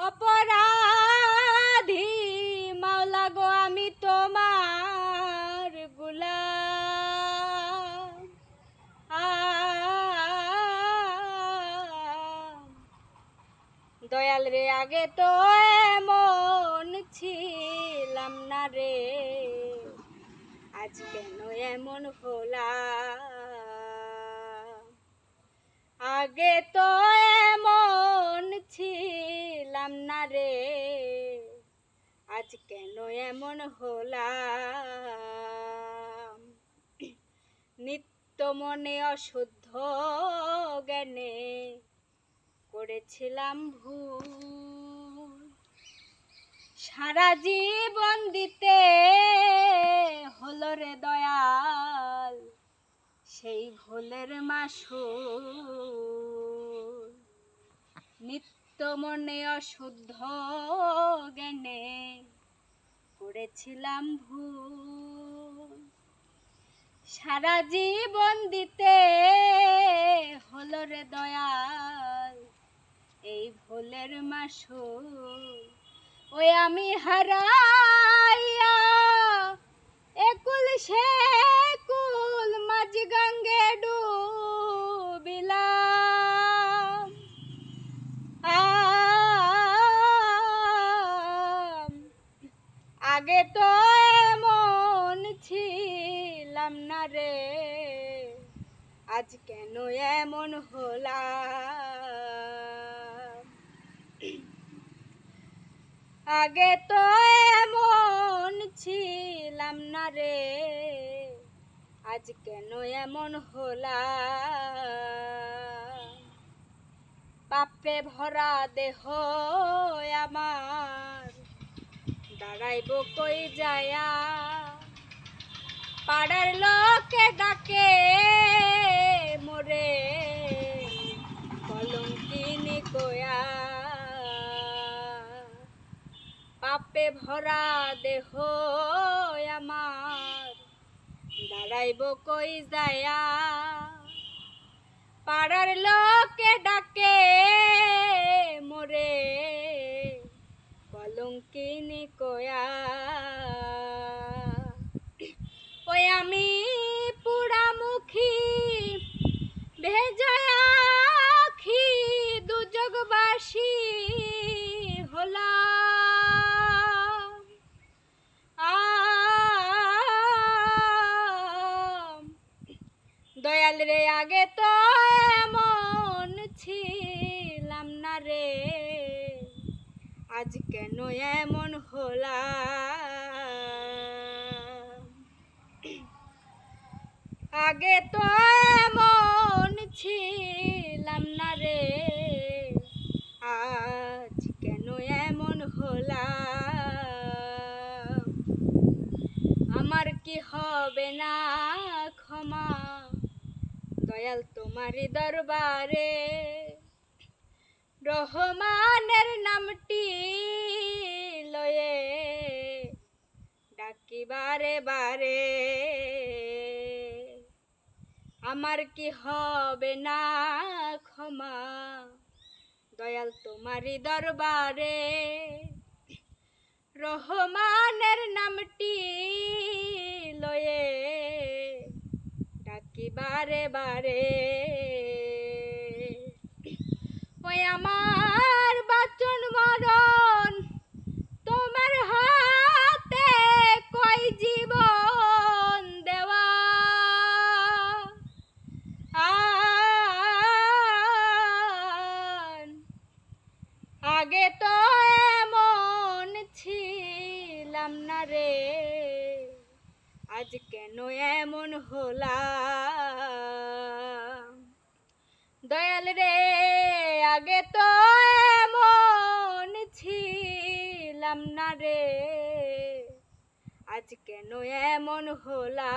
অপরাধী মাওলা গো আমি তোমার গোলাম। দয়াল রে আগে তো এমন ছিলাম না রে, আজ কেন এমন হলাম। আগে তো এমন ছিলাম না রে, আজ কেন এমন হলাম। নিত্য মনে অশুদ্ধ জ্ঞানে করেছিলাম ভুল, সারা জীবন দিতে হলো রে দয়াল সেই ভুলের মাসুল। নিত্য মনে অশুদ্ধ জ্ঞানে করেছিলাম ভুল, সারা জীবন দিতে হলো রে দয়াল এই ভুলের মাসুল। ওই আমি হারাইয়া একুল সেকুল মাঝ গঙ্গে ডুবিলাম। আগে তো এমন ছিলাম না রে, আজ কেন এমন হলাম। আগে তো এমন ছিলাম না রে, আজ কেন এমন হলাম। পাপে ভরা দেহ আমার দাঁড়াইব কই যায়া, পাড়ার লোকে ডাকে মোরে কলঙ্কিনী কয়া। পাপে ভরা দেহ আমার দাঁড়াইব কই যায়া, পাড়ার লোকে ডাকে মোরে কলঙ্কিনী কয়া। ওই আমি পুরামুখী ভেজা আখি দুজগবাসী হলাম। দয়াল রে আগে তো এমন ছিলাম না রে, আজ কেন এমন হলাম। আগে তো এমন ছিলাম না রে, আজ কেন এমন হলাম। আমার কি হবে না ক্ষমা দয়াল তোমারি দরবারে, রহমানের নামটি লয়ে ডাকি বারে বারে। আমার কি হবে না ক্ষমা দয়াল তোমারি দরবারে, রহমানের নামটি লয়ে ডাকি বারে বারে। ওই আমার বাচন মরণ তোমার হাতে, কই জীবন দেওয়া। আগে তো এমন ছিলাম না রে, আজ কেন এমন হলাম। দয়াল রে আগে তো এমন ছিলাম না রে, আজ কেন এমন হলাম।